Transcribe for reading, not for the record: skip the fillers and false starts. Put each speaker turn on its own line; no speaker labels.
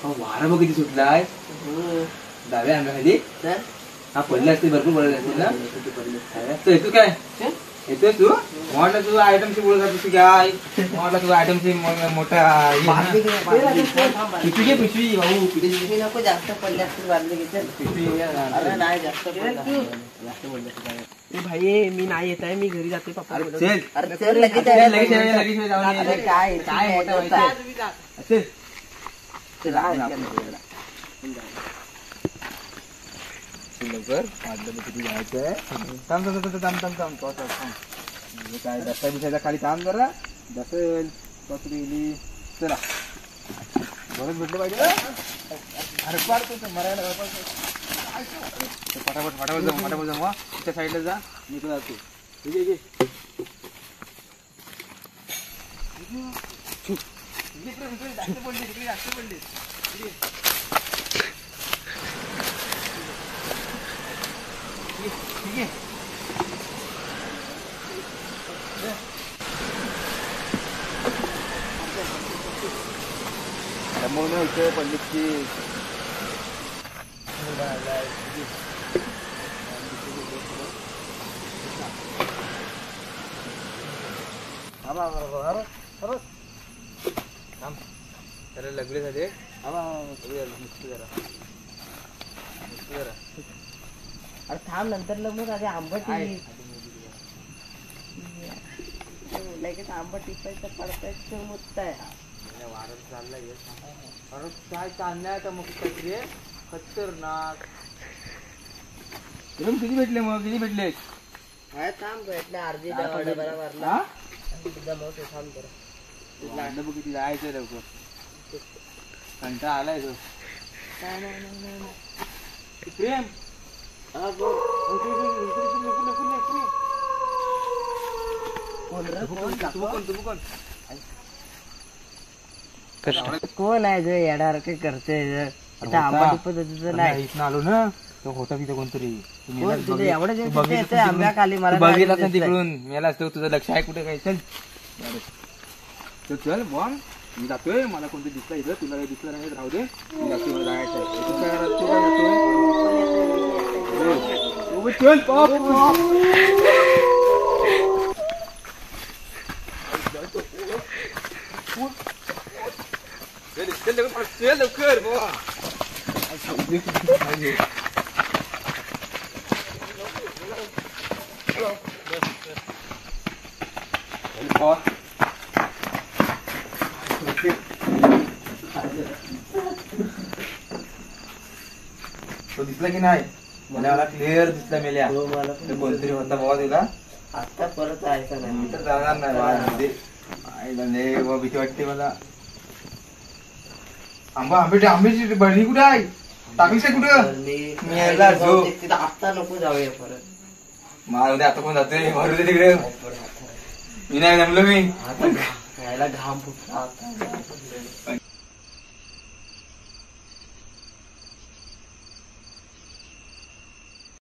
वारा बघ किती सुटलाय. डाव्या आंब्याखाली हा पडले असते, भरपूर पडले असते ना. येतो काय येतोय तू? म्हटलं तू आयटमची बोलत होती काय? म्हटलं तू आयटमची मोठा पिशवी घे, पिशवी भाऊ. पिशवी
नको, जास्त पडले असतील बांधले घेते.
पिशवी
नाही जास्त भाई मी नाही येत आहे, मी घरी जाते पप्पा.
चल लगेच
काय
काय लवकर वाजलं किती जायचंय. थांब थांब थांब थांब थांब थांब काय दस्ता बिसायचा खाली थांब जरा. दसेल गेली. चला बरंच भेटलं पाहिजे. अरे पाडतो मरायला फटाफट फटाफट जाऊ, फटाफट जाऊ. त्या साईडला जा, मी तुला जातो. ठीक आहे जास्त पडली तिकडे, जास्त पडली. ठीक आहे त्यामुळे इथे पंडितची त्याला लगले झाले.
अरे थांब, नंतर लग्न आधी आंबट लगेच आंबट टिपायचं पडतायचं मुत्ताय.
वारत चाललाय काय चालणार का मग कचरे खतरनाक. किती भेटले मग? किती भेटले?
थांब भेटले अर्धी डबा भरला. मोठे थांब जरा
बघ किती जायचंय लवकर. कंटाळा आलाय तो.
काय नाही
प्रेम
कोण आहे जे येडासारखे करते? आंबा पद्धतीचं नाही
आलो ना, तो होता तिथे कोणतरी.
एवढं आंब्याखाली मला
बघितलं ना तिकडून. मेला असतो, तुझं लक्ष आहे कुठे काय? चल चल बॉन, मी जातोय. मला कोणतं दिसलं इथं, तुला काही दिसलं नाही राहू दे. मी जातोय, मला जायचंय. लवकर तो दिसला की नाही? मला क्लिअर दिसला मेल्या. कोणतरी होता बाबा तुला.
आता परत जायचं नाही,
मी तर जाणार नाही. भीती वाटते मला. आंब्याची बळणी कुठे आहे? टाकलीस आहे कुठं?
आता नको जाऊया परत.
मला आता कोण जातोय? भरू दे तिकडे. मी नाही जमलो. मी
घाम फुटला.